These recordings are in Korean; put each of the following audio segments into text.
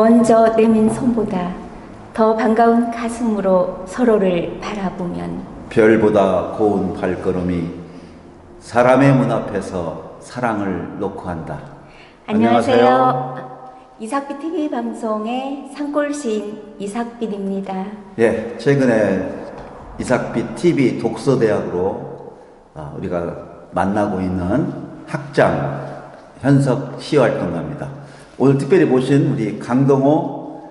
먼저 내민 손보다 더 반가운 가슴으로 서로를 바라보면 별보다 고운 발걸음이 사람의 문 앞에서 사랑을 놓고 한다. 안녕하세요. 이삭빛 TV 방송의 산골시인 이삭빛입니다. 예, 최근에 이삭빛 TV 독서대학으로 우리가 만나고 있는 학장 현석 시활동가입니다. 오늘 특별히 모신 우리 강동호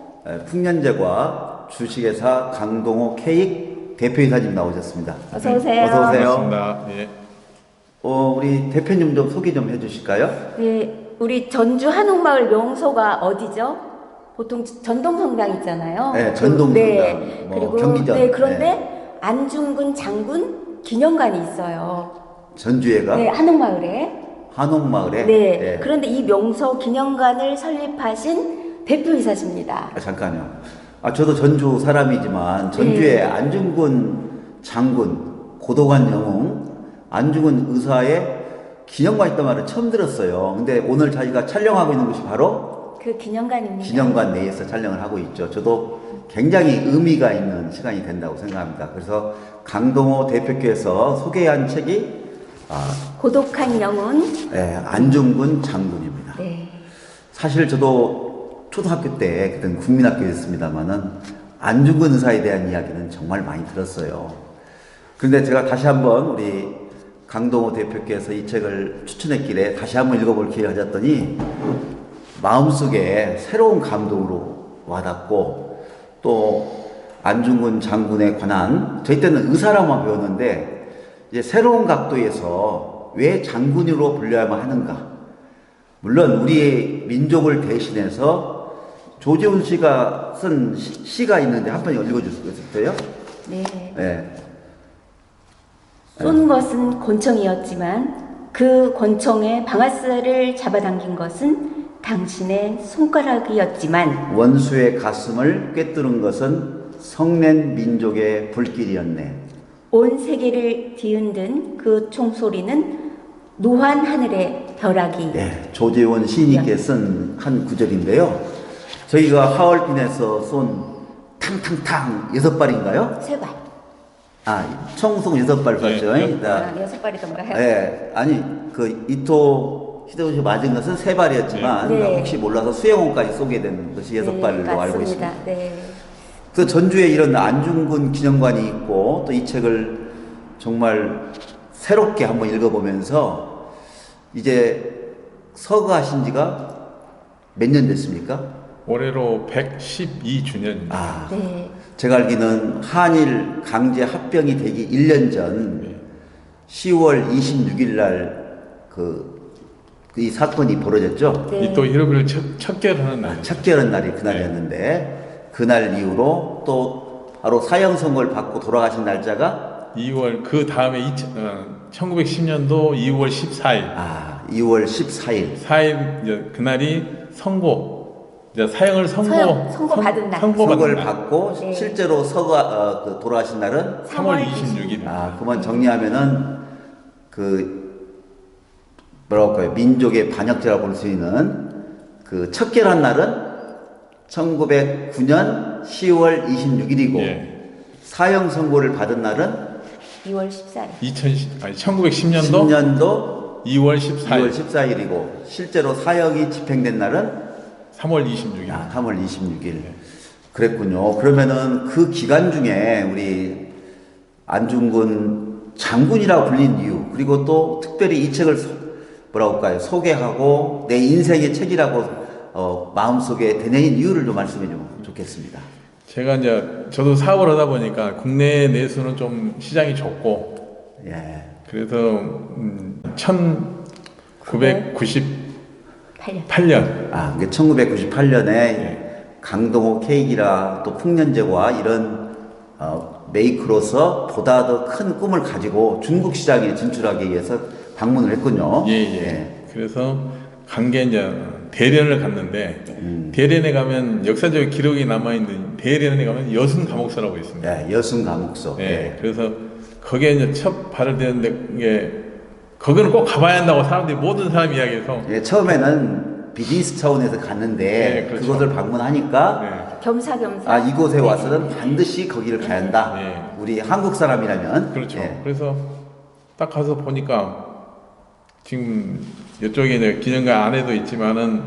풍년제과 주식회사 강동호 케이크 대표이사님 나오셨습니다. 어서 오세요. 어서 오세요. 반갑습니다. 예. 우리 대표님 좀 소개 좀 해주실까요? 네, 우리 전주 한옥마을 명소가 어디죠? 보통 전동성당 있잖아요. 네, 전동성당. 네, 뭐 그리고 경기전. 네, 그런데 네. 안중근 장군 기념관이 있어요. 전주에가? 네, 한옥마을에. 한옥마을에? 네, 네. 그런데 이 명소 기념관을 설립하신 대표이사십니다. 잠깐요. 저도 전주 사람이지만 전주에 네. 안중근 장군, 고도관 영웅, 안중근 의사의 기념관 있단 말을 처음 들었어요. 근데 오늘 저희가 촬영하고 있는 곳이 바로 그 기념관입니다. 기념관 내에서 촬영을 하고 있죠. 저도 굉장히 의미가 있는 시간이 된다고 생각합니다. 그래서 강동호 대표께서 소개한 책이 고독한 영혼. 네, 안중근 장군입니다. 네. 사실 저도 초등학교 때 그땐 국민학교였습니다만은 안중근 의사에 대한 이야기는 정말 많이 들었어요. 그런데 제가 다시 한번 우리 강동호 대표께서 이 책을 추천했길래 다시 한번 읽어볼 기회를 가졌더니 마음속에 새로운 감동으로 와닿고, 또 안중근 장군에 관한, 저희 때는 의사라고만 배웠는데 이제 새로운 각도에서 왜 장군으로 불려야만 하는가. 물론 우리의 민족을 대신해서 조재훈 씨가 쓴 시가 있는데 한 번 읽어줄 수 있을까요? 네. 네. 쏜 것은 권총이었지만 그 권총에 방아쇠를 잡아당긴 것은 당신의 손가락이었지만 원수의 가슴을 꿰뚫은 것은 성낸 민족의 불길이었네. 온 세계를 뒤흔든 그 총소리는 노환 하늘의 벼락이. 네, 조재원 시인님께 쓴 한 구절인데요. 저희가 하얼빈에서 쏜 탕탕탕 6발인가요? 3발. 총송 6발 봤죠? 네, 6발이던가요? 네, 아니 그 이토 히데요시 맞은 것은 3발이었지만 네. 혹시 몰라서 수영원까지 쏘게 된 것이 6발로 알고 있습니다. 네. 그 전주에 이런 안중근 기념관이 있고, 또 이 책을 정말 새롭게 한번 읽어보면서 이제 서거하신 지가 몇 년 됐습니까? 올해로 112주년입니다. 네. 제가 알기는 한일 강제 합병이 되기 1년 전 10월 26일 날 이 사건이 벌어졌죠. 네. 또 히로부를 첫 결혼한 날. 첫 결혼 날이 그날이었는데 그날 이후로 또 바로 사형 선고를 받고 돌아가신 날짜가 2월 그 다음에 1910년도 2월 14일. 2월 14일. 4일 이제 그날이 이제 사형을 선고받은 날. 선고를 날. 받고 네. 실제로 돌아가신 날은 3월 26일. 그만 정리하면은 뭐라고 할까요? 민족의 반역죄라고 볼 수 있는 그 첫 결혼 날은 1909년 10월 26일이고 예. 사형 선고를 받은 날은 2월 14일. 1910년도 10년도 2월 14일. 2월 14일이고 실제로 사형이 집행된 날은 3월 26일. 3월 26일. 그랬군요. 그러면은 그 기간 중에 우리 안중근 장군이라고 불린 이유, 그리고 또 특별히 이 책을 뭐라고 할까요? 소개하고 내 인생의 책이라고 마음속에 되뇌인 이유를 좀 말씀해 주면 좋겠습니다. 제가 이제 저도 사업을 하다 보니까 국내 내수는 좀 시장이 좁고, 예. 그래서 1998년 8년. 1998년에 강동호 케이크라 또 풍년제과 이런 메이크로서 보다 더 큰 꿈을 가지고 중국 시장에 진출하기 위해서 방문을 했군요. 예. 그래서 간 게 이제 대련을 갔는데 대련에 가면 역사적 기록이 남아 있는 대련에 가면 여순 감옥소라고 있습니다. 예, 여순 감옥소. 예. 그래서 거기에 이제 첫 발을 대는데 이게 거기는 꼭 가봐야 한다고 사람들이 모든 사람이 이야기해서 예, 처음에는 비즈니스 차원에서 갔는데 네, 그렇죠. 그것을 방문하니까 네. 겸사겸사. 아 이곳에 네. 와서는 반드시 거기를 가야 한다. 네. 우리 한국 사람이라면 그렇죠. 예. 그래서 딱 가서 보니까 지금 이쪽에 이제 기념관 안에도 있지만은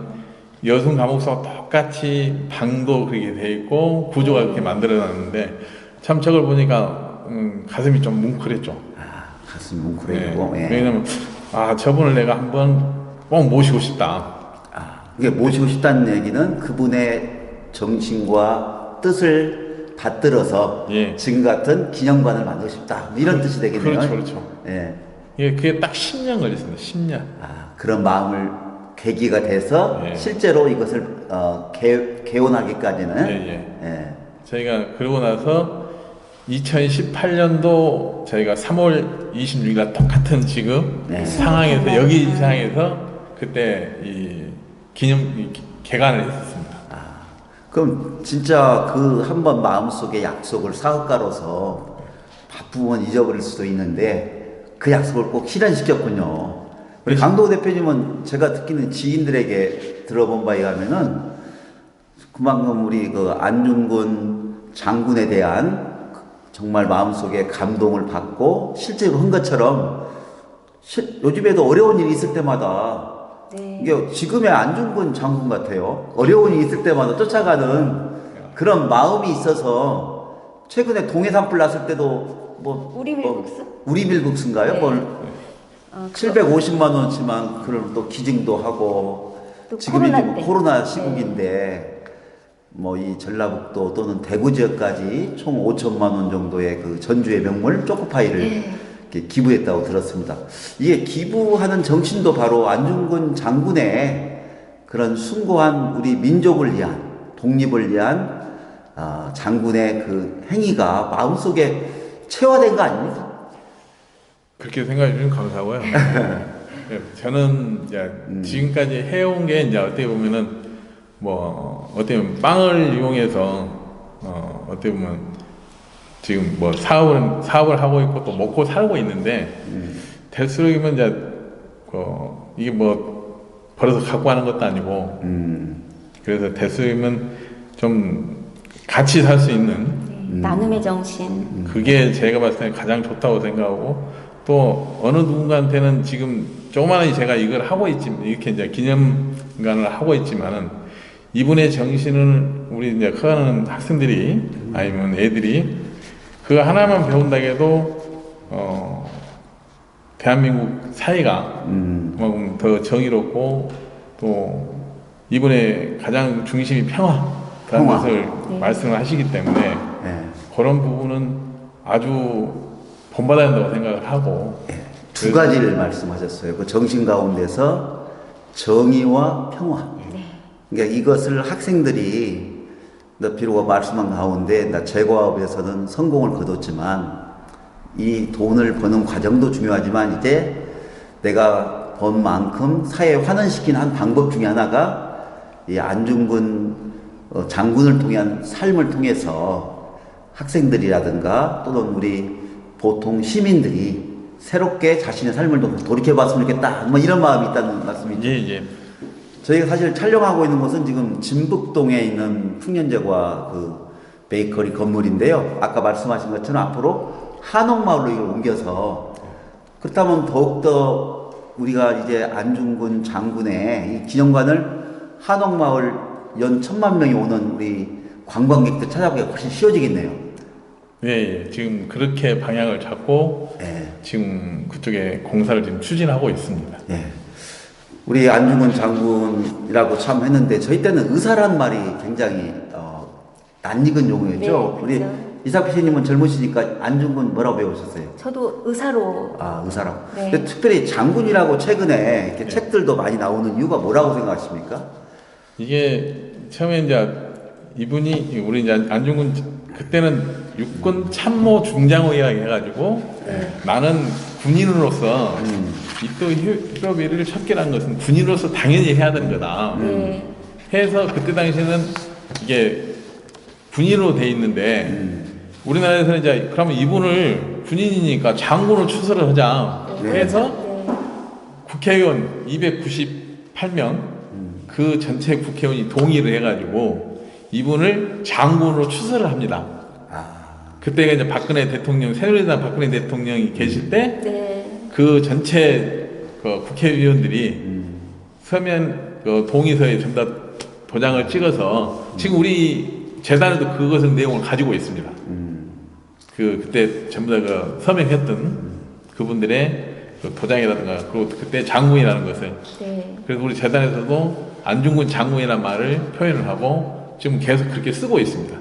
여성 감옥사와 똑같이 방도 그렇게 돼 있고 구조가 그렇게 만들어놨는데 참 저걸 보니까 가슴이 좀 뭉클했죠. 아, 가슴 뭉클해지고 네. 예. 왜냐면 아 저분을 내가 한번 꼭 모시고 싶다. 아, 이게 모시고 싶다는 얘기는 그분의 정신과 뜻을 받들어서 예. 지금 같은 기념관을 만들고 싶다. 뭐 이런 뜻이 되겠네요. 그렇죠, 그렇죠. 예. 그게 딱 10년 걸렸습니다. 10년. 아, 그런 마음을 계기가 돼서 예. 실제로 이것을 개원하기까지는 예, 예. 저희가 그러고 나서 2018년도 저희가 3월 26일 날 똑같은 지금 네. 상황에서 여기 상황에서 그때 이 개관을 했었습니다. 그럼 진짜 그 한 번 마음속에 약속을 사업가로서 바쁘면 잊어버릴 수도 있는데 그 약속을 꼭 실현시켰군요. 우리 강도 대표님은 제가 듣기는 지인들에게 들어본 바에 의하면은 그만큼 우리 그 안중근 장군에 대한 정말 마음속에 감동을 받고 실제로 한 것처럼 요즘에도 어려운 일이 있을 때마다 네. 이게 지금의 안중근 장군 같아요. 어려운 일이 있을 때마다 쫓아가는 그런 마음이 있어서 최근에 동해산불 났을 때도 우리밀국수? 우리밀국수인가요? 네. 뭘 그거 750만 원치만 그럼 또 기증도 하고 또 지금 이제 코로나 뭐 때. 코로나 시국인데 뭐 이 전라북도 또는 대구 지역까지 총 5천만 원 정도의 그 전주의 명물 초코파이를 네. 이렇게 기부했다고 들었습니다. 이게 기부하는 정신도 바로 안중근 장군의 그런 숭고한 우리 민족을 위한 독립을 위한 장군의 그 행위가 마음속에 체화된 거 아닙니까? 그렇게 생각해 주시면 감사하고요. 저는 이제 지금까지 해온 게 이제 어떻게 보면은 뭐 어떻게 보면 빵을 이용해서 어떻게 보면 지금 뭐 사업을 하고 있고 또 먹고 살고 있는데 될수록이면 이제 이게 뭐 벌어서 갖고 하는 것도 아니고 그래서 될수록이면 좀 같이 살 수 있는 나눔의 정신. 그게 제가 봤을 때 가장 좋다고 생각하고 또 어느 누군가한테는 지금 조그마한 제가 이걸 하고 있지만 이렇게 이제 기념관을 하고 있지만은 이분의 정신을 우리 이제 커가는 학생들이 아니면 애들이 그거 하나만 배운다고 해도 대한민국 사회가 그만큼 더 정의롭고 또 이분의 가장 중심이 평화라는 평화. 것을 말씀을 하시기 때문에 네. 그런 부분은 아주 본받아야 한다고 생각을 하고 두 가지를 말씀하셨어요. 그 정신 가운데서 정의와 평화. 그러니까 이것을 학생들이 비록 말씀한 가운데 제과업에서는 성공을 거뒀지만 이 돈을 버는 과정도 중요하지만 이제 내가 번 만큼 사회에 환원시키는 한 방법 중에 하나가 이 안중근 장군을 통한 삶을 통해서 학생들이라든가 또는 우리 보통 시민들이 새롭게 자신의 삶을 돌이켜봤으면 좋겠다. 뭐 이런 마음이 있다는 말씀이죠. 예. 저희가 사실 촬영하고 있는 곳은 지금 진북동에 있는 풍년제과 그 베이커리 건물인데요. 아까 말씀하신 것처럼 앞으로 한옥마을로 이걸 옮겨서 그렇다면 더욱더 우리가 이제 안중근 장군의 이 기념관을 한옥마을 연 1,000만 명이 오는 우리 관광객들 찾아보기가 훨씬 쉬워지겠네요. 예. 지금 그렇게 방향을 잡고 예. 지금 그쪽에 공사를 지금 추진하고 있습니다. 예. 우리 안중근 장군이라고 참 했는데 저희 때는 의사란 말이 굉장히 낯익은 용어였죠. 네, 우리 그렇죠. 이삭 PC님은 젊으시니까 안중근 뭐라고 배우셨어요? 저도 의사로. 의사라고. 네. 근데 특별히 장군이라고 최근에 이렇게 책들도 많이 나오는 이유가 뭐라고 생각하십니까? 이게 처음에 이제 이분이 우리 이제 안중근 그때는 육군 참모 중장의라 해가지고 나는 군인으로서 이또 휴업일을 척결한 것은 군인으로서 당연히 해야 되는 거다. 네. 해서 그때 당시에는 이게 군인으로 돼 있는데 우리나라에서는 이제 그러면 이분을 군인이니까 장군으로 추서를 하자 해서 국회의원 298명 그 전체 국회의원이 동의를 해가지고 이분을 장군으로 추서를 합니다. 그때가 이제 박근혜 대통령, 새누리당 박근혜 대통령이 계실 때 그 네. 전체 그 국회의원들이 서면 그 동의서에 전부 다 도장을 찍어서 지금 우리 재단에도 그것을 내용을 가지고 있습니다. 그때 전부 다 그 서명했던 그분들의 그 도장이라든가 그리고 그때 장군이라는 것을 네. 그래서 우리 재단에서도 안중근 장군이라는 말을 표현을 하고 지금 계속 그렇게 쓰고 있습니다.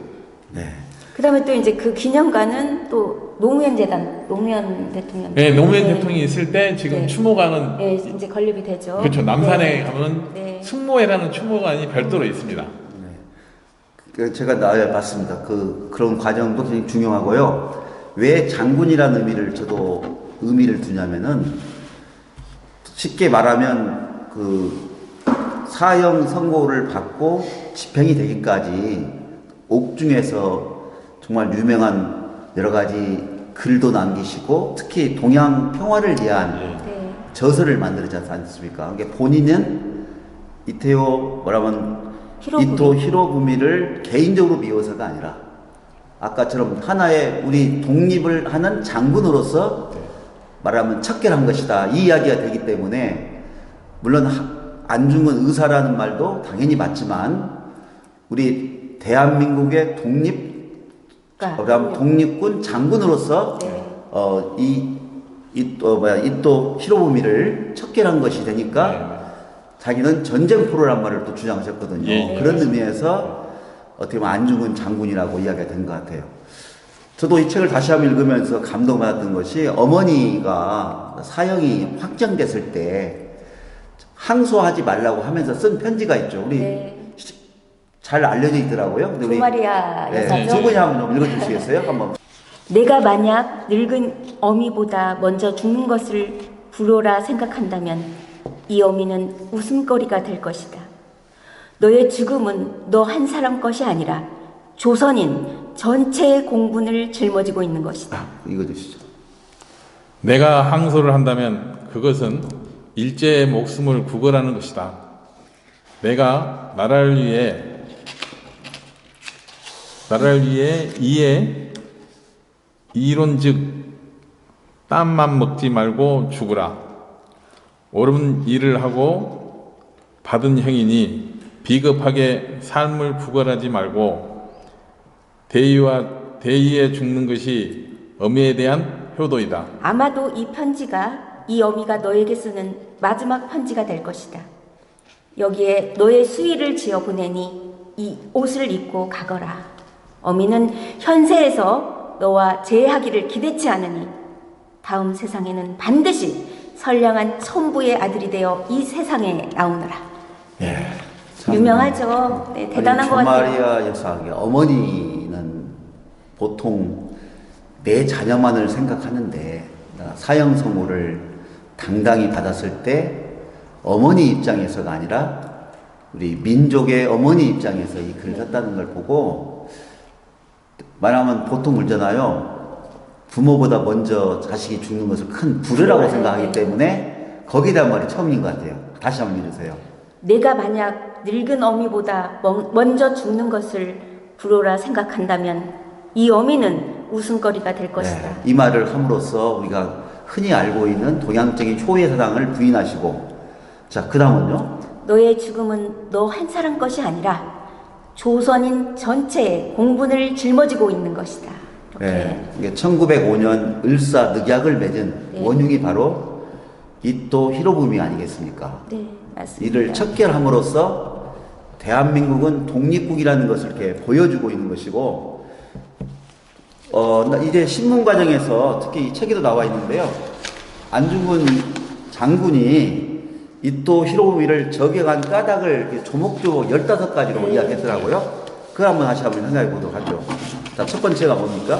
네. 그다음에 또 이제 그 기념관은 또 노무현 재단, 노무현 대통령. 네, 노무현 대통령이 있을 때 지금 네. 추모관은 네, 이제 건립이 되죠. 그렇죠. 남산에 네. 가면 네. 승모회라는 추모관이 별도로 있습니다. 제가 봤습니다. 그런 과정도 굉장히 중요하고요. 왜 장군이라는 의미를 두냐면은 쉽게 말하면 사형 선고를 받고 집행이 되기까지 옥중에서 정말 유명한 여러 가지 글도 남기시고 특히 동양 평화를 위한 네. 저서를 만들지 않습니까? 그러니까 본인은 이토 히로부미를 개인적으로 미워서가 아니라 아까처럼 하나의 우리 독립을 하는 장군으로서 말하면 척결한 것이다. 이 이야기가 되기 때문에 물론 안중근 의사라는 말도 당연히 맞지만 우리 대한민국의 독립군 장군으로서 네. 이토 히로부미를 척결한 것이 되니까 자기는 전쟁 포로란 말을 또 주장하셨거든요. 예. 그런 의미에서 어떻게 보면 안중근 장군이라고 이야기가 된 것 같아요. 저도 이 책을 다시 한번 읽으면서 감동받았던 것이 어머니가 사형이 확정됐을 때 항소하지 말라고 하면서 쓴 편지가 있죠. 우리 네. 잘 알려져 있더라고요. 근데 우리 조마리아 여사죠. 두 분이 한번 읽어주시겠어요? 한번. 내가 만약 늙은 어미보다 먼저 죽는 것을 불효라 생각한다면 이 어미는 웃음거리가 될 것이다. 너의 죽음은 너 한 사람 것이 아니라 조선인 전체의 공분을 짊어지고 있는 것이다. 읽어주시죠. 내가 항소를 한다면 그것은 일제의 목숨을 구걸하는 것이다. 내가 나라를 위해 이론즉 땀만 먹지 말고 죽으라. 옳은 일을 하고 받은 형이니 비겁하게 삶을 구걸하지 말고 대의에 죽는 것이 어미에 대한 효도이다. 아마도 이 편지가 이 어미가 너에게 쓰는 마지막 편지가 될 것이다. 여기에 너의 수의를 지어 보내니 이 옷을 입고 가거라. 어미는 현세에서 너와 재회하기를 기대치 않으니 다음 세상에는 반드시 선량한 천부의 아들이 되어 이 세상에 나오너라. 예. 유명하죠. 네, 대단한 것 같아요. 조마리아 여사의 어머니는 보통 내 자녀만을 생각하는데 사형 선고를 당당히 받았을 때 어머니 입장에서가 아니라 우리 민족의 어머니 입장에서 이 글을 썼다는 걸 보고 말하면 보통 울잖아요. 부모보다 먼저 자식이 죽는 것을 큰 불효라고 생각하기 때문에 거기에 대한 말이 처음인 것 같아요. 다시 한번 읽으세요. 내가 만약 늙은 어미보다 먼저 죽는 것을 불효라 생각한다면 이 어미는 웃음거리가 될 것이다. 네, 이 말을 함으로써 우리가 흔히 알고 있는 동양적인 효의 사상을 부인하시고 자, 그 다음은요. 너의 죽음은 너 한 사람 것이 아니라 조선인 전체의 공분을 짊어지고 있는 것이다. 이렇게. 네, 이게 1905년 을사늑약을 맺은 네. 원흉이 바로 이토 히로부미 아니겠습니까? 네, 맞습니다. 이를 척결함으로써 대한민국은 독립국이라는 것을 이렇게 보여주고 있는 것이고, 이제 신문 과정에서 특히 이 책에도 나와 있는데요. 안중근 장군이 이토 히로부미를 저격한 까닭을 이렇게 조목조목 15가지로 이야기했더라고요. 그거 한번 생각해 보도록 하죠. 자, 첫 번째가 뭡니까?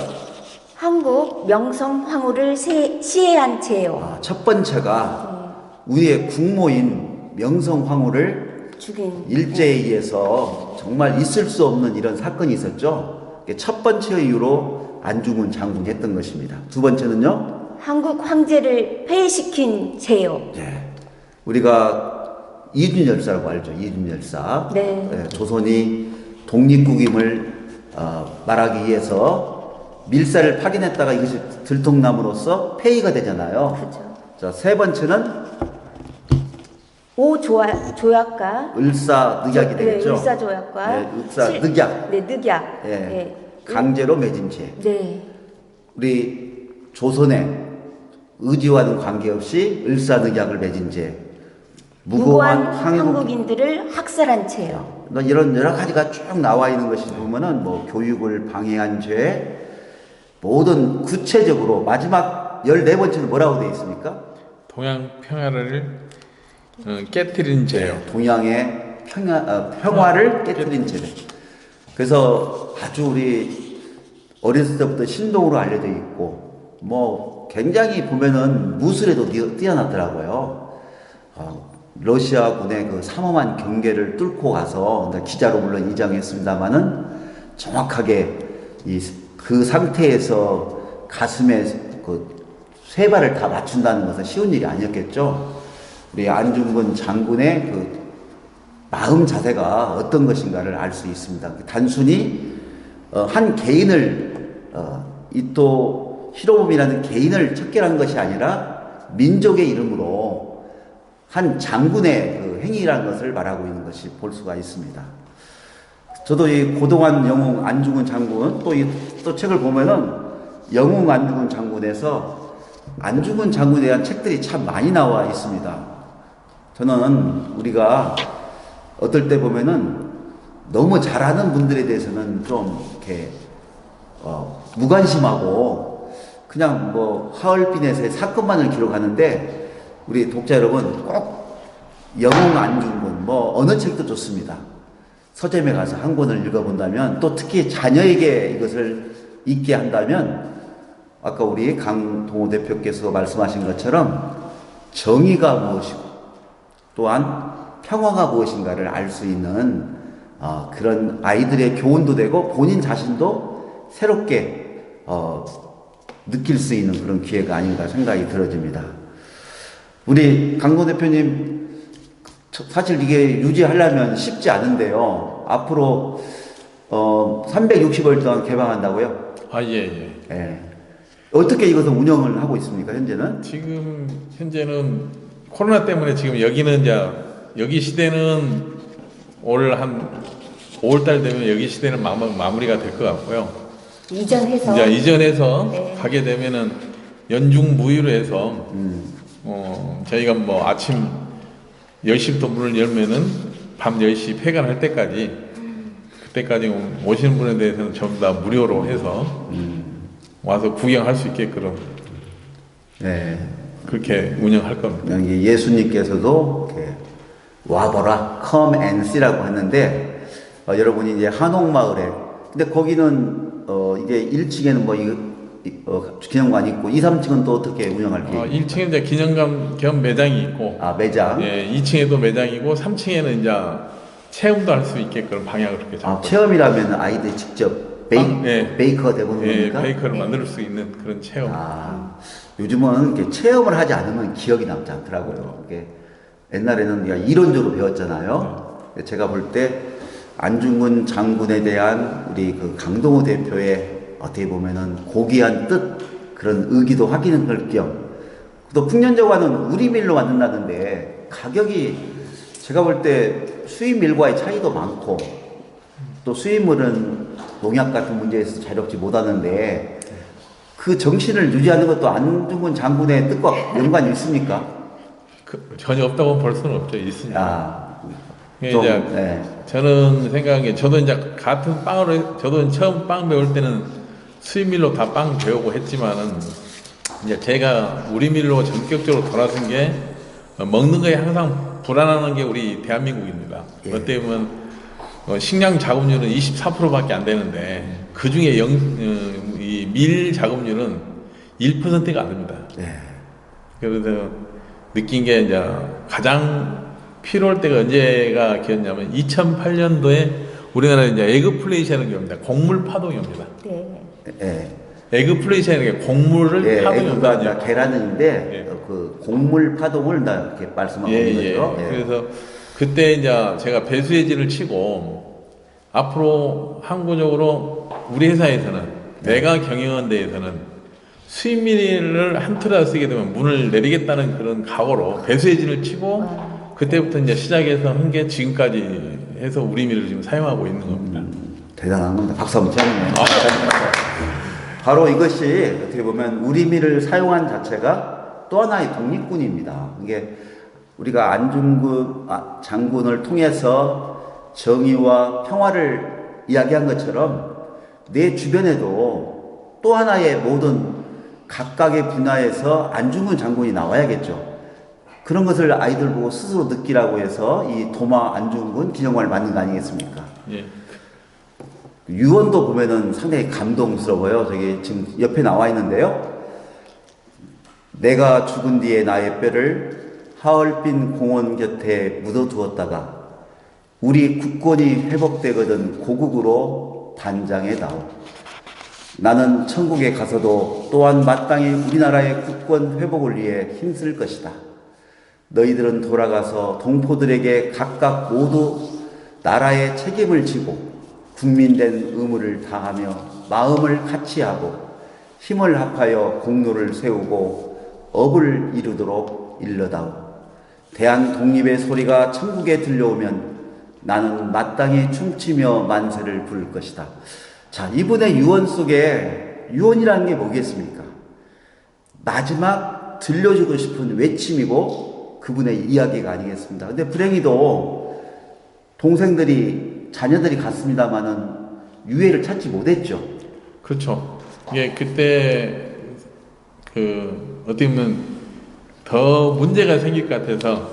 한국 명성 황후를 시해한 죄요. 첫 번째가 우리의 국모인 명성 황후를 죽인 일제에 의해서 정말 있을 수 없는 이런 사건이 있었죠. 첫 번째 이유로 안중근 장군이 했던 것입니다. 두 번째는요? 한국 황제를 폐위시킨 죄요. 네. 우리가 이준열사라고 알죠. 이준열사. 네. 예, 조선이 독립국임을 말하기 위해서 밀사를 파견했다가 이것이 들통남으로써 폐위가 되잖아요. 그렇죠. 자, 세 번째는 조약과 을사늑약이 되겠죠. 네, 을사조약과 네, 을사늑약. 네, 늑약. 예, 네. 강제로 맺은 죄. 네. 우리 조선의 의지와는 관계없이 을사늑약을 맺은 죄. 무고한 한국 한국인들을 학살한 채요. 이런 여러 가지가 쭉 나와 있는 것이 보면은 뭐 교육을 방해한 죄, 모든 구체적으로 마지막 14번째는 뭐라고 되어 있습니까? 동양 평화를 깨뜨린 죄요. 동양의 평화를 깨뜨린 죄. 그래서 아주 우리 어렸을 때부터 신동으로 알려져 있고, 뭐 굉장히 보면은 무술에도 뛰어나더라고요. 러시아군의 그 삼엄한 경계를 뚫고 가서 기자로 물론 이장했습니다만은 정확하게 그 상태에서 가슴에 그 쇠발을 다 맞춘다는 것은 쉬운 일이 아니었겠죠. 우리 안중근 장군의 그 마음 자세가 어떤 것인가를 알 수 있습니다. 단순히 한 개인을 이또 히로부미라는 개인을 척결한 것이 아니라 민족의 이름으로 한 장군의 그 행위라는 것을 말하고 있는 것이 볼 수가 있습니다. 저도 이 고동환 영웅 안중근 장군 또 책을 보면은 영웅 안중근 장군에서 안중근 장군에 대한 책들이 참 많이 나와 있습니다. 저는 우리가 어떨 때 보면은 너무 잘하는 분들에 대해서는 좀 이렇게 무관심하고 그냥 뭐 하얼빈에서의 사건만을 기록하는데 우리 독자 여러분 꼭 영웅 안중근 뭐 어느 책도 좋습니다. 서점에 가서 한 권을 읽어본다면 또 특히 자녀에게 이것을 읽게 한다면 아까 우리 강동호 대표께서 말씀하신 것처럼 정의가 무엇이고 또한 평화가 무엇인가를 알 수 있는 그런 아이들의 교훈도 되고 본인 자신도 새롭게 느낄 수 있는 그런 기회가 아닌가 생각이 들어집니다. 우리 강동 대표님 사실 이게 유지하려면 쉽지 않은데요. 앞으로 360일 동안 개방한다고요? 예. 예. 어떻게 이것을 운영을 하고 있습니까, 현재는? 지금 현재는 코로나 때문에 지금 여기는 이제 여기 시대는 올 한 5월달 되면 여기 시대는 마무리가 될 것 같고요. 이전해서 이제 이전해서 네. 가게 되면은 연중 무휴로 해서 저희가 뭐 아침 10시부터 문을 열면은 밤 10시 폐관할 때까지 그때까지 오시는 분에 대해서는 전부 다 무료로 해서 와서 구경할 수 있게끔 네. 그렇게 운영할 겁니다. 여기 예수님께서도 이렇게 와보라, come and see라고 했는데 여러분이 이제 한옥마을에 근데 거기는 이게 1층에는 뭐 기념관이 있고 2, 3층은 또 어떻게 운영할 계획입니까? 1층에 이제 기념관 겸 매장이 있고 매장. 예, 2층에도 매장이고 3층에는 이제 체험도 할 수 있게끔 방향을 그렇게 잡고 체험이라면 아이들이 직접 베이커가 되고 예, 겁니까? 베이커를 만들 수 있는 그런 체험. 요즘은 이렇게 체험을 하지 않으면 기억이 남지 않더라고요. 이게 옛날에는 우리가 이론적으로 배웠잖아요. 제가 볼 때 안중근 장군에 대한 우리 그 강동호 대표의 어떻게 보면은 고귀한 뜻 그런 의기도 확인할 겸 또 풍년저관은 우리밀로 만든다는데 가격이 제가 볼 때 수입밀과의 차이도 많고 또 수입물은 농약 같은 문제에서 자유롭지 못하는데 그 정신을 유지하는 것도 안중근 장군의 뜻과 연관이 있습니까? 전혀 없다고 볼 수는 없죠. 있습니다. 네. 저는 생각하기에 저도 이제 같은 빵을 저도 처음 빵 배울 때는 수입밀로 다 빵 배우고 했지만은 이제 제가 우리 밀로 전격적으로 돌아선 게 먹는 거에 항상 불안한 게 우리 대한민국입니다. 예. 어떻게 보면 식량 자급률은 24%밖에 안 되는데 그 중에 이 밀 자급률은 1%가 안 됩니다. 예. 그래서 느낀 게 이제 가장 필요할 때가 언제가 기었냐면 2008년도에 우리나라에 이제 에그플레이션이라는 게 옵니다. 곡물 파동이 옵니다. 네. 예. 에그플레이션이라는 게 곡물을 파동이 에그가 온다는 계란인데 그 곡물 파동을 나 이렇게 말씀하고 있는 거죠. 그래서 그때 이제 제가 배수의 진을 치고 앞으로 항구적으로 우리 회사에서는 내가 경영한 데에서는 수입미를 한 톨이라도 쓰게 되면 문을 내리겠다는 그런 각오로 배수의 진을 치고 그때부터 이제 시작해서 한 게 지금까지 해서 우리미를 지금 사용하고 있는 겁니다. 대단한 겁니다. 박수 한번 쳐주네요. 바로 이것이 어떻게 보면 우리미를 사용한 자체가 또 하나의 독립군입니다. 이게 우리가 안중근 장군을 통해서 정의와 평화를 이야기한 것처럼 내 주변에도 또 하나의 모든 각각의 분야에서 안중근 장군이 나와야겠죠. 그런 것을 아이들 보고 스스로 느끼라고 해서 이 도마 안중근 기념관을 만든 거 아니겠습니까? 예. 유언도 보면은 상당히 감동스러워요. 저기 지금 옆에 나와 있는데요. 내가 죽은 뒤에 나의 뼈를 하얼빈 공원 곁에 묻어두었다가 우리 국권이 회복되거든 고국으로 단장해다오. 나는 천국에 가서도 또한 마땅히 우리나라의 국권 회복을 위해 힘쓸 것이다. 너희들은 돌아가서 동포들에게 각각 모두 나라의 책임을 지고 국민된 의무를 다하며 마음을 같이하고 힘을 합하여 공로를 세우고 업을 이루도록 일러다오. 대한 독립의 소리가 천국에 들려오면 나는 마땅히 춤추며 만세를 부를 것이다. 자, 이분의 유언 속에 유언이라는 게 뭐겠습니까? 마지막 들려주고 싶은 외침이고 그분의 이야기가 아니겠습니다. 근데 불행히도 동생들이 자녀들이 갔습니다마는 유해를 찾지 못했죠. 그렇죠. 이게 그때 어떻게 보면 더 문제가 생길 것 같아서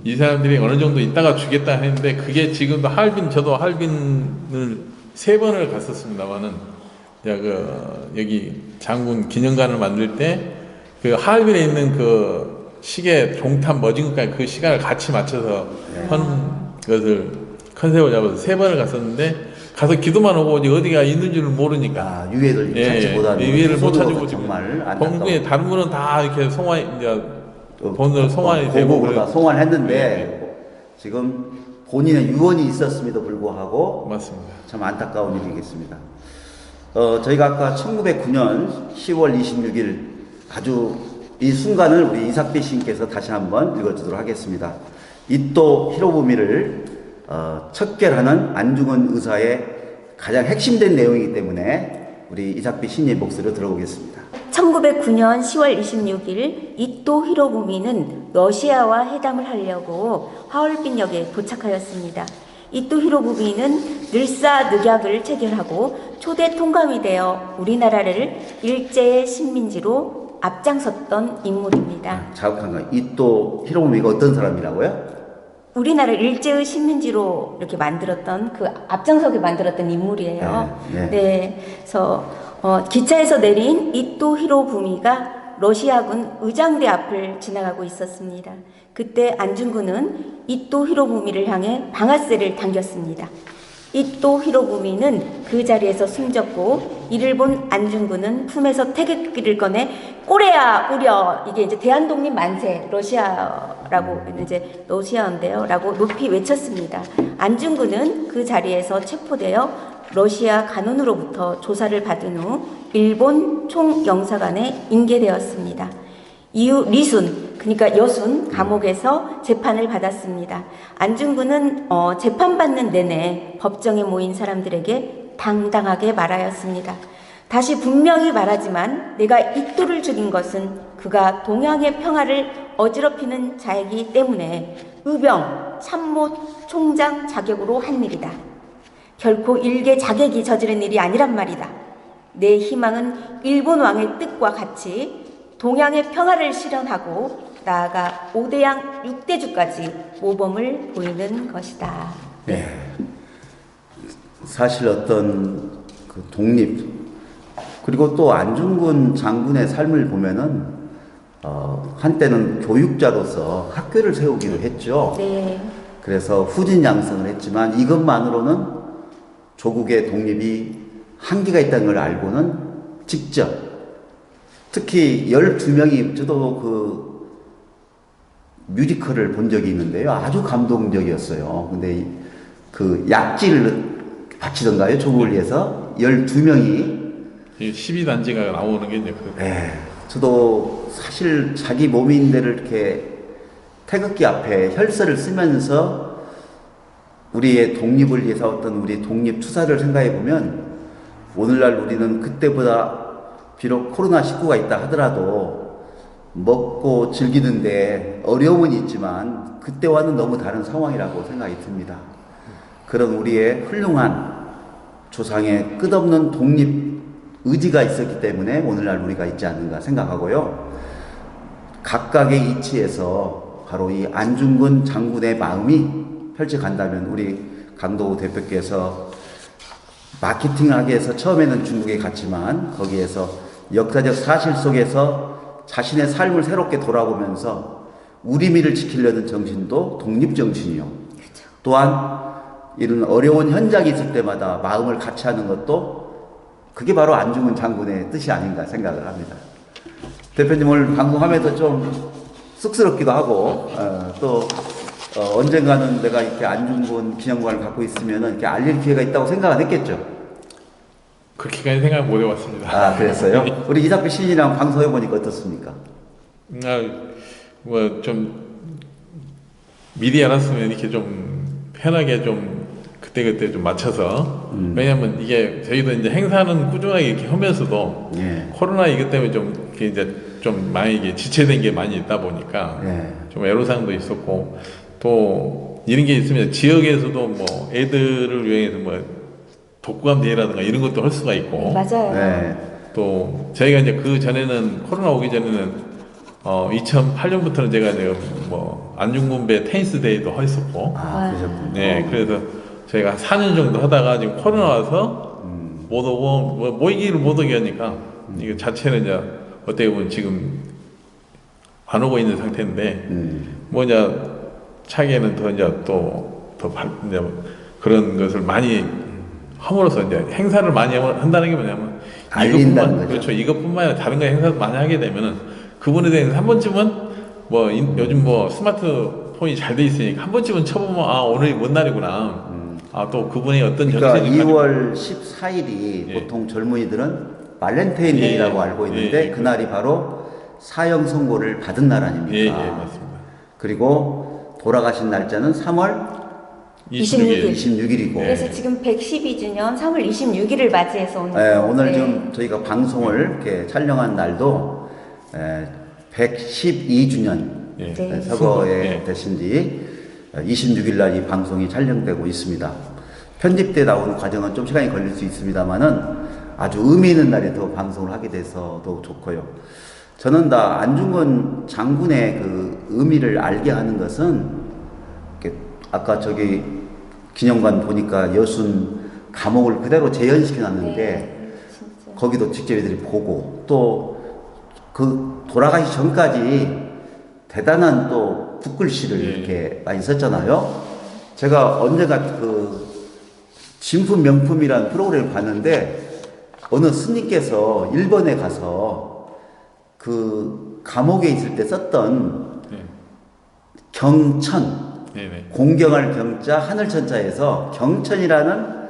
이 사람들이 어느 정도 있다가 주겠다 했는데 그게 지금도 저도 할빈을 3번을 갔었습니다만은 여기 장군 기념관을 만들 때 그 하얼빈에 있는 그 시계 종탑 머진 것까지 그 시간을 같이 맞춰서 그것을 컨셉을 잡아서 3번을 갔었는데 가서 기도만 하고 어디가 있는 줄을 모르니까 유해를 찾지 못하는 유해를 못 찾고 정말 본국에 다른 분은 다 이렇게 본으로 송환이 되고 고국으로 송환을 했는데 지금 본인의 유언이 있었음에도 불구하고 맞습니다. 참 안타까운 일이겠습니다. 저희가 아까 1909년 10월 26일 아주 이 순간을 우리 이삭비 시인께서 다시 한번 읽어주도록 하겠습니다. 이또 히로부미를 척결하는 안중근 의사의 가장 핵심된 내용이기 때문에 우리 이삭비 시인의 목소리로 들어보겠습니다. 1909년 10월 26일 이토 히로부미는 러시아와 회담을 하려고 하얼빈역에 도착하였습니다. 이토 히로부미는 늘사늑약을 체결하고 초대 통감이 되어 우리나라를 일제의 식민지로 앞장섰던 인물입니다. 자극한 거. 이또 히로부미가 어떤 사람이라고요? 우리나라 일제의 식민지로 이렇게 만들었던 그 앞장서게 만들었던 인물이에요. 네. 그래서 기차에서 내린 이토 히로부미가 러시아군 의장대 앞을 지나가고 있었습니다. 그때 안중근은 이토 히로부미를 향해 방아쇠를 당겼습니다. 이토 히로부미는 그 자리에서 숨졌고 이를 본 안중근은 품에서 태극기를 꺼내 꼬레야 우려, 이게 이제 대한독립 만세, 러시아라고 이제 러시아인데요 라고 높이 외쳤습니다. 안중근은 그 자리에서 체포되어 러시아 간원으로부터 조사를 받은 후 일본 총영사관에 인계되었습니다. 이후 리순, 그러니까 여순 감옥에서 재판을 받았습니다. 안중근은 재판받는 내내 법정에 모인 사람들에게 당당하게 말하였습니다. 다시 분명히 말하지만 내가 이토를 죽인 것은 그가 동양의 평화를 어지럽히는 자이기 때문에 의병 참모 총장 자격으로 한 일이다. 결코 일개 자객이 저지른 일이 아니란 말이다. 내 희망은 일본 왕의 뜻과 같이 동양의 평화를 실현하고 나아가 5대양 6대주까지 모범을 보이는 것이다. 네. 사실 어떤 그 독립 그리고 또 안중근 장군의 삶을 보면은 한때는 교육자로서 학교를 세우기도 했죠. 네. 그래서 후진 양성을 했지만 이것만으로는 조국의 독립이 한계가 있다는 걸 알고는 직접 특히 12명이 저도 그 뮤지컬을 본 적이 있는데요. 아주 감동적이었어요. 근데 그 약지를 바치던가요? 조국을 위해서 12명이. 12단지가 나오는 게 이제 그 네, 저도 사실 자기 몸인데를 이렇게 태극기 앞에 혈서를 쓰면서 우리의 독립을 위해서 어떤 우리 독립 투사를 생각해 보면 오늘날 우리는 그때보다 비록 코로나19가 있다 하더라도 먹고 즐기는데 어려움은 있지만 그때와는 너무 다른 상황이라고 생각이 듭니다. 그런 우리의 훌륭한 조상의 끝없는 독립 의지가 있었기 때문에 오늘날 우리가 있지 않는가 생각하고요. 각각의 이치에서 바로 이 안중근 장군의 마음이 펼쳐간다면 우리 강도우 대표께서 마케팅을 하기 위해서 처음에는 중국에 갔지만 거기에서 역사적 사실 속에서 자신의 삶을 새롭게 돌아보면서 우리미를 지키려는 정신도 독립정신이요. 그렇죠. 또한 이런 어려운 현장이 있을 때마다 마음을 같이 하는 것도 그게 바로 안중근 장군의 뜻이 아닌가 생각을 합니다. 대표님 오늘 방송하면서 좀 쑥스럽기도 하고 또 언젠가는 내가 이렇게 안중근 기념관을 갖고 있으면 이렇게 알릴 기회가 있다고 생각은 했겠죠. 그렇게까지 생각 못 해봤습니다. 아 그랬어요? 우리 이삭배 시인이랑 방송해 보니까 어떻습니까? 뭐 좀 미리 알았으면 이렇게 좀 편하게 좀 그때그때 좀 맞춰서 왜냐면 이게 저희도 이제 행사는 꾸준하게 이렇게 하면서도 예. 코로나 이것 때문에 좀 이렇게 이제 좀 많이 이게 지체된 게 많이 있다 보니까 예. 좀 애로사항도 있었고 또 이런 게 있으면 지역에서도 뭐 애들을 위해서 뭐 독후감 대회라든가 이런 것도 할 수가 있고 맞아요. 네. 또 저희가 이제 그 전에는 코로나 오기 전에는 2008년부터는 제가 이제 뭐 안중근배 테니스 대회도 했었고 아 그러셨군요. 네 그래서 저희가 한 4년 정도 하다가 지금 코로나 와서 못 오고 뭐 모이기를 못 오게 하니까 이거 자체는 이제 어떻게 보면 지금 안 오고 있는 상태인데 뭐 이제 차기에는 더 이제 또 이제 그런 것을 많이 함으로써 이제 행사를 많이 한다는 게 뭐냐면 알린다는 거죠. 그렇죠. 이것뿐만 아니라 다른 거 행사도 많이 하게 되면은 그분에 대해서 한 번쯤은 뭐 요즘 뭐 스마트폰이 잘 돼 있으니까 한 번쯤은 쳐보면 아 오늘이 뭔 날이구나. 아 또 그분의 어떤 그러니까 정신을 2월 14일이 예. 보통 젊은이들은 발렌타인데이라고 예. 알고 있는데 예. 그날이 바로 사형 선고를 받은 날 아닙니까? 예, 맞습니다. 그리고 돌아가신 날짜는 3월 26일. 26일이고 그래서 지금 112주년 3월 26일을 맞이해서 오늘. 네, 오늘 네. 좀 저희가 방송을 이렇게 촬영한 날도 112주년 예. 네. 서거에 예. 되신 지 26일 날 이 방송이 촬영되고 있습니다. 편집돼 나오는 과정은 좀 시간이 걸릴 수 있습니다만은 아주 의미 있는 날에 더 방송을 하게 돼서 더욱 좋고요. 저는 다 안중근 장군의 그 의미를 알게 하는 것은 이렇게 아까 저기 기념관 보니까 여순 감옥을 그대로 재현시켜 놨는데 네, 진짜. 거기도 직접 애들이 보고 또 그 돌아가기 전까지 대단한 또 붓글씨를 예. 이렇게 많이 썼잖아요. 제가 언젠가 그 진품 명품이라는 프로그램을 봤는데 어느 스님께서 일본에 가서 그 감옥에 있을 때 썼던 네. 경천 네네. 공경할 경자 하늘천자에서 경천이라는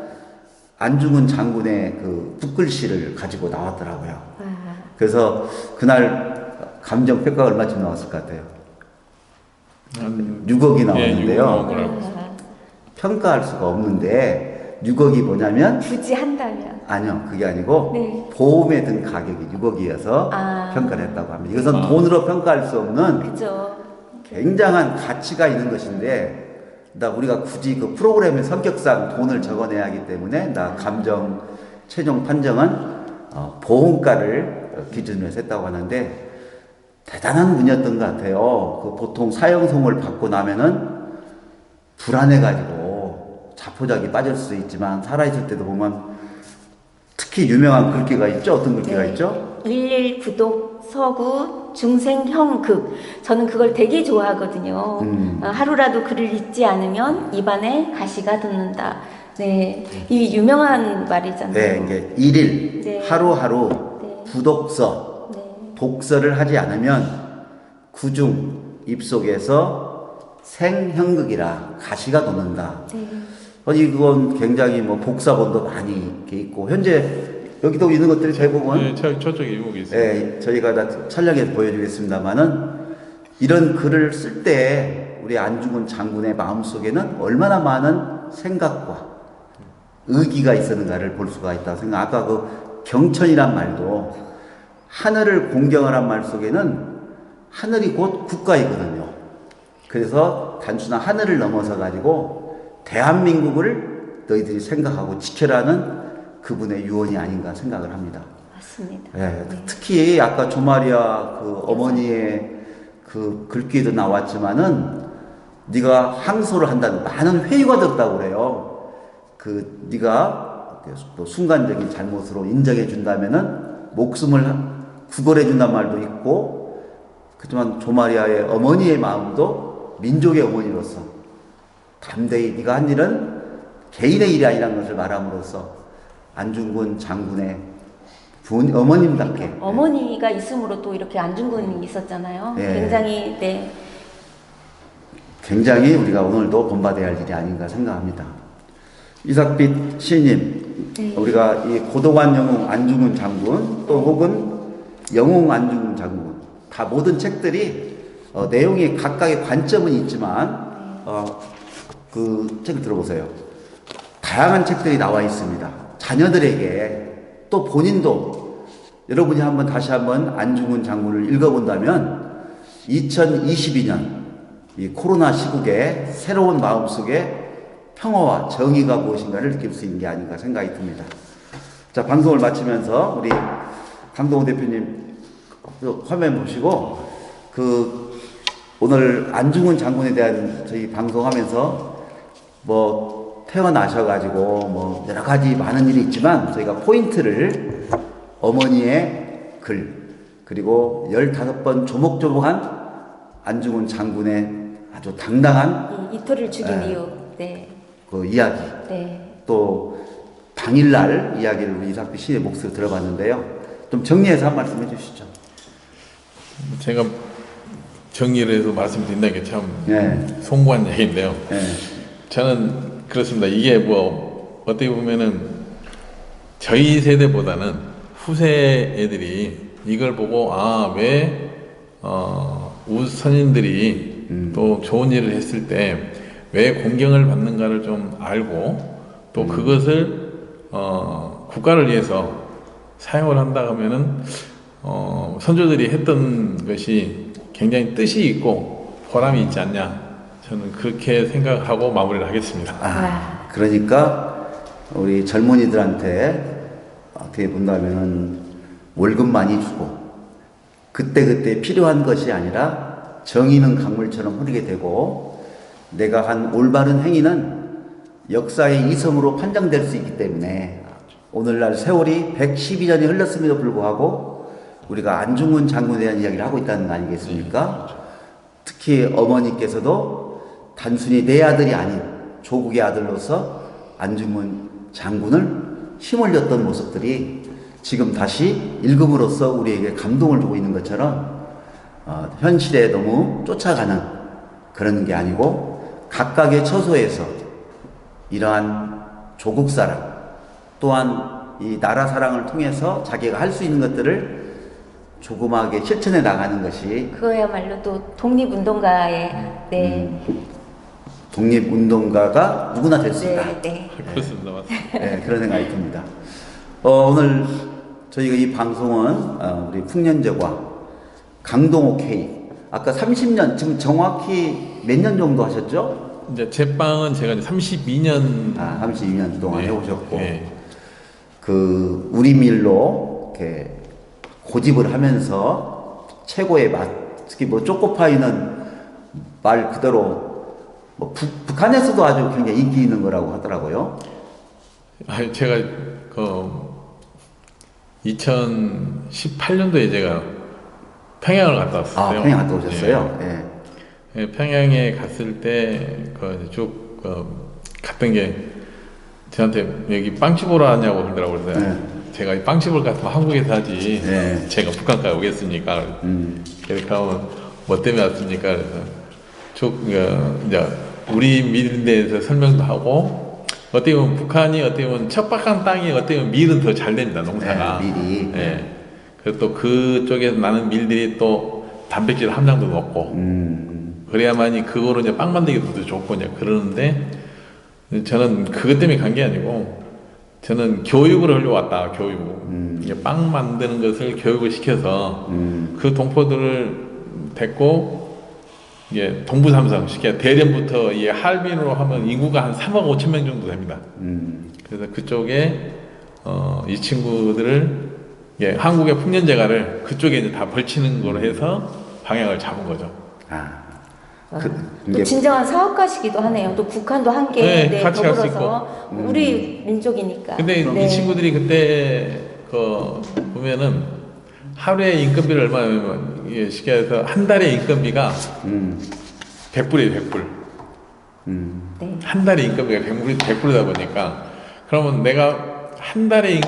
안중근 장군의 그 붓글씨를 가지고 나왔더라고요. 아, 그래서 그날 감정평가가 얼마쯤 나왔을 것 같아요? 한 6억이 예, 나왔는데요. 6억 알고 있습니다. 평가할 수가 없는데 6억이 뭐냐면 굳이 한다면. 아니요 그게 아니고 네. 보험에 든 가격이 6억이어서 아. 평가를 했다고 합니다. 이것은 아. 돈으로 평가할 수 없는 그죠. 굉장한 가치가 있는 것인데 나 우리가 굳이 그 프로그램의 성격상 돈을 적어내야 하기 때문에 나 감정 최종 판정은 보험가를 기준으로 해서 했다고 하는데 대단한 분이었던 것 같아요. 그 보통 사형송을 받고 나면은 불안해가지고 자포자기 빠질 수 있지만 살아있을 때도 보면 특히 유명한 글귀가 있죠. 어떤 글귀가 네. 있죠? 일일 구독 서구 중생형극. 저는 그걸 되게 좋아하거든요. 하루라도 글을 읽지 않으면 입안에 가시가 돋는다. 네, 이 유명한 말이잖아요. 네, 이게 일일 네. 하루하루 네. 부독서 네. 독서를 하지 않으면 구중 입속에서 생형극이라 가시가 돋는다. 네. 이건 굉장히 뭐 복사본도 많이 이렇게 있고 현재 여기도 있는 것들이 대부분 네, 저쪽에 이목이 있어요. 예, 저희가 다 촬영해서 보여주겠습니다만은 이런 글을 쓸 때 우리 안중근 장군의 마음속에는 얼마나 많은 생각과 의기가 있었는가를 볼 수가 있다고 생각. 아까 그 경천이란 말도 하늘을 공경하란 말 속에는 하늘이 곧 국가이거든요. 그래서 단순한 하늘을 넘어서 가지고 대한민국을 너희들이 생각하고 지켜라는 그분의 유언이 아닌가 생각을 합니다. 맞습니다. 예, 네. 특히 아까 조마리아 그 어머니의 그 글귀에도 나왔지만은 네가 항소를 한다는 많은 회유가 들었다고 그래요. 그 네가 또 순간적인 잘못으로 인정해 준다면은 목숨을 구걸해 준단 말도 있고, 그렇지만 조마리아의 어머니의 마음도 민족의 어머니로서 담대히 네가 한 일은 개인의 일이 아니라는 것을 말함으로써 안중근 장군의 어머님답게 어머니가 있음으로 또 이렇게 안중근이 있었잖아요. 네. 굉장히 네. 굉장히 우리가 오늘도 본받아야 할 일이 아닌가 생각합니다. 이삭빛 시인님, 네. 우리가 이 고도관 영웅 안중근 장군 또 혹은 영웅 안중근 장군 다 모든 책들이 내용이 각각의 관점은 있지만 그 책 들어보세요. 다양한 책들이 나와 있습니다. 자녀들에게 또 본인도 여러분이 다시 한번 안중근 장군을 읽어본다면 2022년 이 코로나 시국에 새로운 마음속에 평화와 정의가 무엇인가를 느낄 수 있는 게 아닌가 생각이 듭니다. 자, 방송을 마치면서 우리 강동호 대표님 화면 보시고 오늘 안중근 장군에 대한 저희 방송하면서 뭐 태어나셔가지고 뭐 여러 가지 많은 일이 있지만 저희가 포인트를 어머니의 글 그리고 15번 조목조목한 안중근 장군의 아주 당당한 이 이토를 죽인 이유. 네. 그 이야기 네. 또 당일날 이야기를 우리 이삭비 씨의 목소리로 들어봤는데요. 좀 정리해서 한 말씀 해주시죠. 제가 정리를 해서 말씀드린다는 게 참 네. 송구한 얘기인데요. 네. 저는 그렇습니다. 이게 뭐 어떻게 보면은 저희 세대보다는 후세 애들이 이걸 보고 왜 우선인들이 또 좋은 일을 했을 때 왜 공경을 받는가를 좀 알고 또 그것을 국가를 위해서 사용을 한다 하면은 선조들이 했던 것이 굉장히 뜻이 있고 보람이 있지 않냐, 저는 그렇게 생각하고 마무리를 하겠습니다. 그러니까 우리 젊은이들한테 어떻게 본다면 월급 많이 주고 그때그때 필요한 것이 아니라 정의는 강물처럼 흐르게 되고 내가 한 올바른 행위는 역사의 이성으로 판정될 수 있기 때문에 오늘날 세월이 112년이 흘렀음에도 불구하고 우리가 안중근 장군에 대한 이야기를 하고 있다는 거 아니겠습니까? 특히 어머니께서도 단순히 내 아들이 아닌 조국의 아들로서 안중근 장군을 힘올렸던 모습들이 지금 다시 읽음으로써 우리에게 감동을 주고 있는 것처럼 현실에 너무 쫓아가는 그런 게 아니고 각각의 처소에서 이러한 조국 사랑 또한 이 나라 사랑을 통해서 자기가 할 수 있는 것들을 조그마하게 실천해 나가는 것이 그거야말로 또 독립운동가의 네. 독립운동가가 누구나 될 수 있다. 네, 네. 그렇습니다. 맞습니다. 네, 그런 생각이 듭니다. 오늘 저희가 이 방송은 우리 풍년제과 강동호 K 아까 30년 지금 정확히 몇 년 정도 하셨죠? 이제 제빵은 제가 이제 32년 32년 동안 네. 해오셨고 네. 그 우리밀로 이렇게 고집을 하면서 최고의 맛, 특히 뭐 초코파이는 말 그대로 뭐 북한에서도 아주 굉장히 인기 있는 거라고 하더라고요. 제가 그 2018년도에 제가 평양을 갔다 왔어요. 평양 갔다 오셨어요? 예. 네. 예, 평양에 갔을 때 쭉 갔던 게 저한테 여기 빵집 오러 왔냐고 그러더라고요. 그래서 네. 제가 이 빵집을 갔으면 한국에서 하지 네. 제가 북한까지 오겠습니까? 이렇게 하면 뭐 때문에 왔습니까? 그래서 이제 우리 밀에 대해서 설명도 하고 어떻게 보면 북한이 어떻게 보면 척박한 땅이 어떻게 보면 밀은 더 잘 됩니다 농사가. 네, 밀이. 예. 그래서 또 그쪽에서 나는 밀들이 또 단백질 함량도 높고 그래야만이 그거로 이제 빵 만들기도 좋고 이제 그러는데 저는 그것 때문에 간 게 아니고 저는 교육을 하려고 왔다 교육. 이게 빵 만드는 것을 교육을 시켜서 그 동포들을 데리고 이게 동부삼성 시켜 대련부터 이 할빈으로 하면 인구가 한 3억 5천 명 정도 됩니다. 그래서 그쪽에 이 친구들을 예, 한국의 풍년제가를 그쪽에 이제 다 벌치는 거로 해서 방향을 잡은 거죠. 또 진정한 사업가시기도 하네요. 또 북한도 함께 네, 같이 갈수 더불어서 우리 민족이니까. 근데 이 친구들이 그때 그 보면은 하루에 인건비를 얼마냐면 이게 쉽게 해서 한 달에 인건비가 100불이에요, 100불. 네. 한 달에 인건비가 100불이다 보니까 그러면 내가 한 달에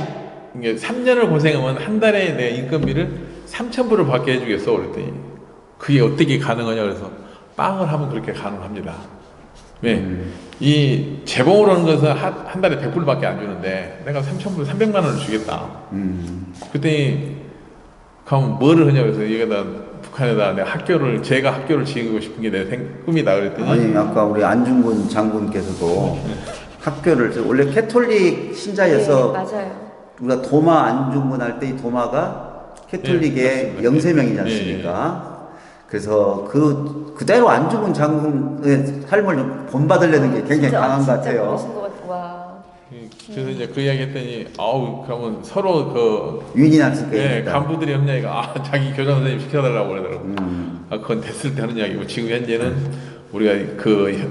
이게 3년을 고생하면 한 달에 내 인건비를 3,000불을 받게 해주겠어 그랬더니 그게 어떻게 가능하냐 그래서 빵을 하면 그렇게 가능합니다. 왜? 이 재봉을 하는 것은 한 달에 100불밖에 안 주는데 내가 3,000불 300만 원을 주겠다. 그랬더니 그럼 뭐를 하냐 그래서 여기다 북한에다 내가 제가 학교를 지으고 싶은 게 내 꿈이다 그랬더니 아니 아까 우리 안중근 장군께서도 학교를 원래 캐톨릭 신자여서 네, 맞아요. 우리가 도마 안중근 할 때 이 도마가 캐톨릭의 네, 영세명이지 않습니까? 그래서 그대로 안중근 장군의 삶을 좀 본받으려는 게 굉장히 강한 것 같아요. 그러신 것 같고, 와. 그래서 이제 그 이야기 했더니 아우 그러면 서로 그 유인할 수 예, 있겠다. 간부들이 하는 이야기가 자기 교장 선생님 시켜달라고 그러더라고. 그건 됐을 때 하는 이야기고 지금 현재는 우리가 그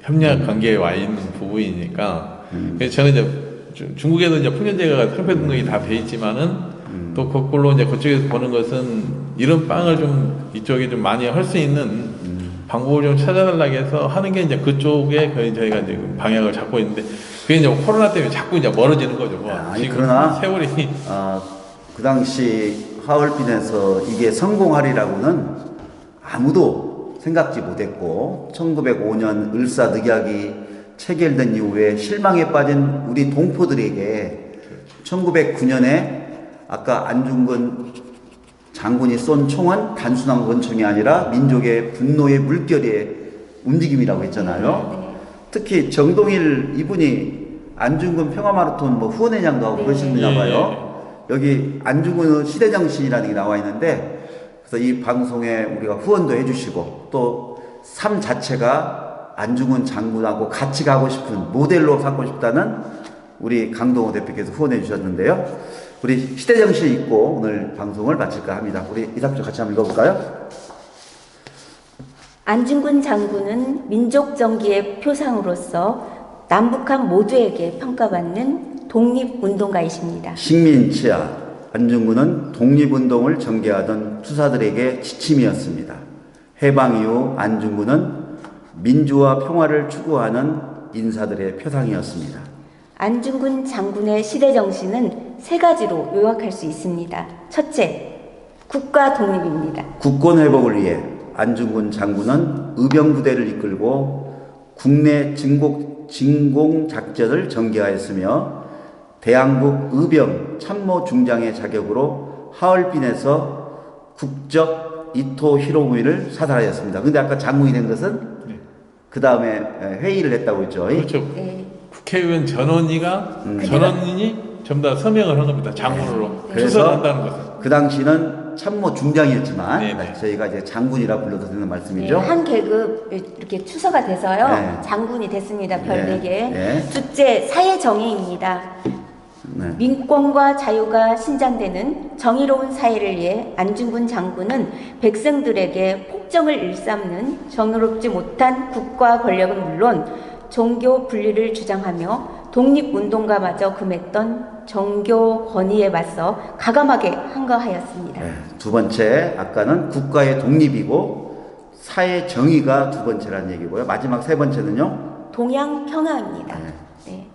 협력 관계에 와 있는 부부이니까 그래서 저는 이제 중국에도 이제 풍년제가 상표 등록이 다 돼 있지만은 또 거꾸로 이제 그쪽에서 보는 것은 이런 빵을 좀 이쪽에 좀 많이 할 수 있는 방법을 좀 찾아달라고 해서 하는 게 이제 그쪽에 거의 저희가 이제 방향을 잡고 있는데 그게 이제 코로나 때문에 자꾸 이제 멀어지는 거죠. 뭐 아니, 지금 그러나 세월이 그 당시 하얼빈에서 이게 성공하리라고는 아무도 생각지 못했고 1905년 을사늑약이 체결된 이후에 실망에 빠진 우리 동포들에게 1909년에 아까 안중근 장군이 쏜 총은 단순한 권총이 아니라 민족의 분노의 물결의 움직임이라고 했잖아요. 특히 정동일 이분이 안중근 평화마라톤 뭐 후원회장도 하고 그러시나 봐요. 여기 안중근 시대정신이라는 게 나와 있는데 그래서 이 방송에 우리가 후원도 해주시고 또 삶 자체가 안중근 장군하고 같이 가고 싶은 모델로 삼고 싶다는 우리 강동호 대표께서 후원해 주셨는데요. 우리 시대정신 읽고 오늘 방송을 마칠까 합니다. 우리 이삭주 같이 한번 읽어볼까요? 안중근 장군은 민족 정기의 표상으로서 남북한 모두에게 평가받는 독립운동가이십니다. 식민치하 안중근은 독립운동을 전개하던 투사들에게 지침이었습니다. 해방 이후 안중근은 민주와 평화를 추구하는 인사들의 표상이었습니다. 안중근 장군의 시대 정신은 세 가지로 요약할 수 있습니다. 첫째, 국가 독립입니다. 국권 회복을 위해 안중근 장군은 의병부대를 이끌고 국내 진공 작전을 전개하였으며 대한국 의병 참모 중장의 자격으로 하얼빈에서 국적 이토 히로부미를 사살하였습니다. 근데 아까 장군이 된 것은 그 다음에 회의를 했다고 했죠. 그렇죠. 네. 국회의원 전원이가 전원인이 전부 다 서명을 한 겁니다. 장군으로 추서를 한다는 것은. 그 당시는 참모 중장이었지만 네네. 저희가 이제 장군이라 불러도 되는 네, 말씀이죠. 한 계급 이렇게 추서가 돼서요. 네. 장군이 됐습니다. 별 네. 4개. 네. 둘째, 사회정의입니다. 네. 민권과 자유가 신장되는 정의로운 사회를 위해 안중근 장군은 백성들에게 폭정을 일삼는 정의롭지 못한 국가 권력은 물론 종교 분리를 주장하며 독립운동가마저 금했던 정교 권위에 맞서 가감하게 항거하였습니다. 네. 두 번째, 아까는 국가의 독립이고 사회 정의가 두 번째라는 얘기고요. 마지막 세 번째는요. 동양 평화입니다. 네.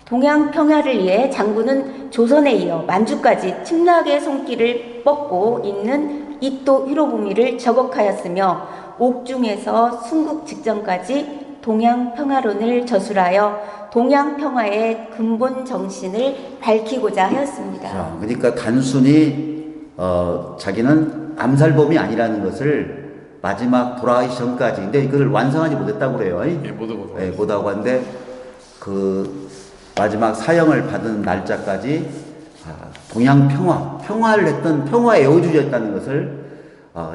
동양 평화를 위해 장군은 조선에 이어 만주까지 침략의 손길을 뻗고 있는 이또 히로부미를 저곡하였으며 옥중에서 순국 직전까지 동양 평화론을 저술하여 동양 평화의 근본 정신을 밝히고자 하였습니다. 자, 그러니까 단순히 자기는 암살범이 아니라는 것을 마지막 돌아가기 전까지, 근데 이걸 완성하지 못했다고 그래요. 예, 못하고. 예, 못하고 하는데 그 마지막 사형을 받은 날짜까지 동양 평화를 했던 평화의 애호주의였다는 것을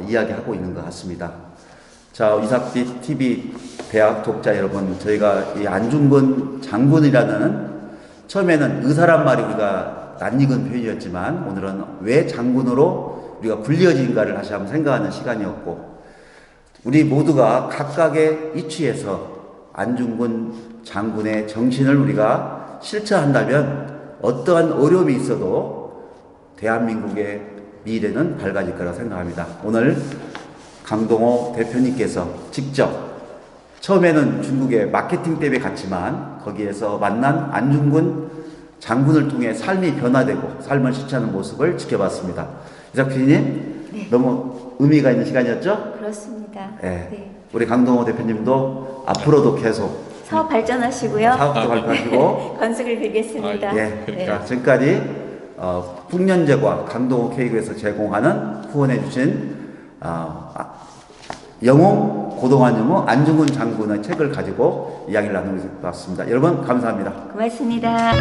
이야기하고 있는 것 같습니다. 자, 이삭빛 TV 대학 독자 여러분, 저희가 이 안중근 장군이라는 처음에는 의사란 말이 우리가 낯익은 표현이었지만 오늘은 왜 장군으로 우리가 불리어진가를 다시 한번 생각하는 시간이었고, 우리 모두가 각각의 이치에서 안중근 장군의 정신을 우리가 실천한다면 어떠한 어려움이 있어도 대한민국의 미래는 밝아질 거라고 생각합니다. 오늘 강동호 대표님께서 직접 처음에는 중국의 마케팅 때문에 갔지만 거기에서 만난 안중근 장군을 통해 삶이 변화되고 삶을 실천하는 모습을 지켜봤습니다. 이삭 PD님, 네. 너무 의미가 있는 시간이었죠? 그렇습니다. 네. 네. 우리 강동호 대표님도 앞으로도 계속 사업 발전하시고요. 사업도 발표하시고 건승을 빌겠습니다. 예. 네. 자, 지금까지 풍년제과 강동호 케이크에서 제공하는 후원해주신 영웅 고동환 영웅 안중근 장군의 책을 가지고 이야기를 나누고 있습니다. 여러분 감사합니다. 고맙습니다.